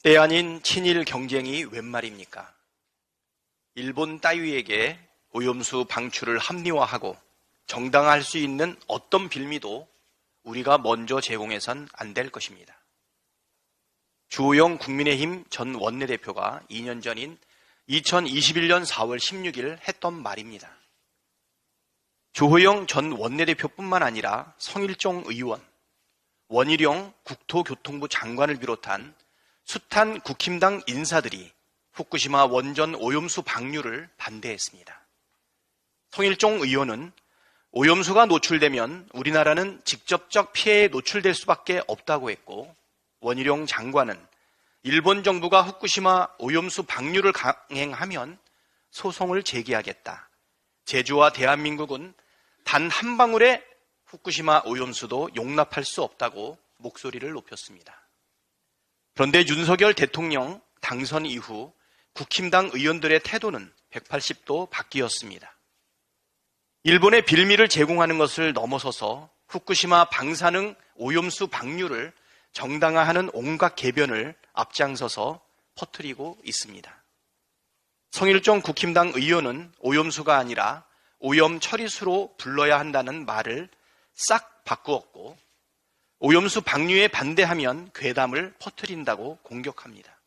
때 아닌 친일 경쟁이 웬 말입니까? 일본 따위에게 오염수 방출을 합리화하고 정당화할 수 있는 어떤 빌미도 우리가 먼저 제공해선 안 될 것입니다. 주호영 국민의힘 전 원내대표가 2년 전인 2021년 4월 16일 했던 말입니다. 주호영 전 원내대표뿐만 아니라 성일종 의원, 원희룡 국토교통부 장관을 비롯한 숱한 국힘당 인사들이 후쿠시마 원전 오염수 방류를 반대했습니다. 성일종 의원은 오염수가 노출되면 우리나라는 직접적 피해에 노출될 수밖에 없다고 했고, 원희룡 장관은 일본 정부가 후쿠시마 오염수 방류를 강행하면 소송을 제기하겠다. 제주와 대한민국은 단 한 방울의 후쿠시마 오염수도 용납할 수 없다고 목소리를 높였습니다. 그런데 윤석열 대통령 당선 이후 국힘당 의원들의 태도는 180도 바뀌었습니다. 일본의 빌미를 제공하는 것을 넘어서서 후쿠시마 방사능 오염수 방류를 정당화하는 온갖 개변을 앞장서서 퍼뜨리고 있습니다. 성일종 국힘당 의원은 오염수가 아니라 오염 처리수로 불러야 한다는 말을 싹 바꾸었고, 오염수 방류에 반대하면 괴담을 퍼뜨린다고 공격합니다.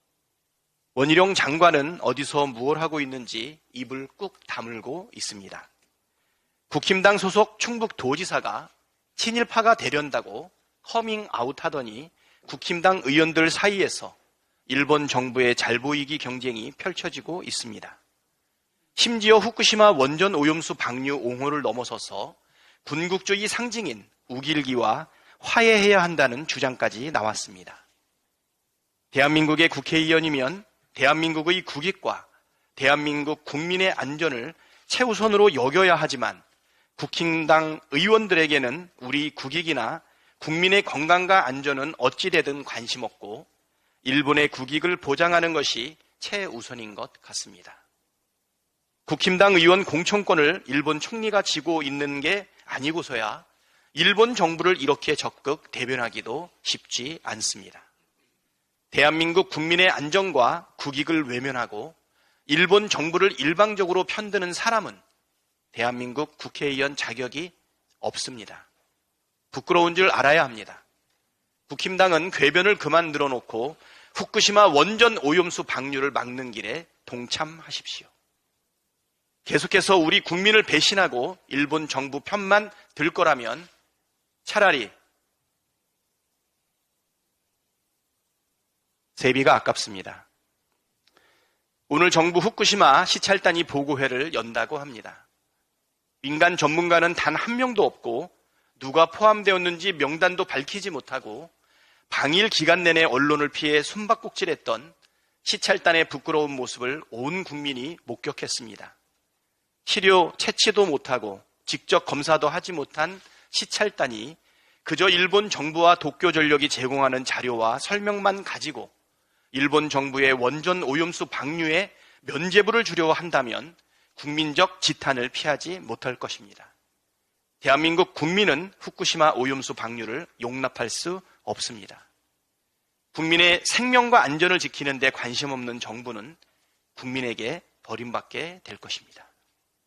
원희룡 장관은 어디서 무엇을 하고 있는지 입을 꾹 다물고 있습니다. 국힘당 소속 충북도지사가 친일파가 되련다고 커밍아웃하더니 국힘당 의원들 사이에서 일본 정부의 잘 보이기 경쟁이 펼쳐지고 있습니다. 심지어 후쿠시마 원전 오염수 방류 옹호를 넘어서서 군국주의 상징인 우길기와 화해해야 한다는 주장까지 나왔습니다. 대한민국의 국회의원이면 대한민국의 국익과 대한민국 국민의 안전을 최우선으로 여겨야 하지만 국힘당 의원들에게는 우리 국익이나 국민의 건강과 안전은 어찌되든 관심 없고 일본의 국익을 보장하는 것이 최우선인 것 같습니다. 국힘당 의원 공천권을 일본 총리가 쥐고 있는 게 아니고서야 일본 정부를 이렇게 적극 대변하기도 쉽지 않습니다. 대한민국 국민의 안전과 국익을 외면하고 일본 정부를 일방적으로 편드는 사람은 대한민국 국회의원 자격이 없습니다. 부끄러운 줄 알아야 합니다. 국힘당은 궤변을 그만 늘어놓고 후쿠시마 원전 오염수 방류를 막는 길에 동참하십시오. 계속해서 우리 국민을 배신하고 일본 정부 편만 들 거라면 차라리 세비가 아깝습니다. 오늘 정부 후쿠시마 시찰단이 보고회를 연다고 합니다. 민간 전문가는 단 한 명도 없고 누가 포함되었는지 명단도 밝히지 못하고 방일 기간 내내 언론을 피해 숨바꼭질했던 시찰단의 부끄러운 모습을 온 국민이 목격했습니다. 치료 채취도 못하고 직접 검사도 하지 못한 시찰단이 그저 일본 정부와 도쿄전력이 제공하는 자료와 설명만 가지고 일본 정부의 원전 오염수 방류에 면죄부를 주려 한다면 국민적 지탄을 피하지 못할 것입니다. 대한민국 국민은 후쿠시마 오염수 방류를 용납할 수 없습니다. 국민의 생명과 안전을 지키는 데 관심 없는 정부는 국민에게 버림받게 될 것입니다.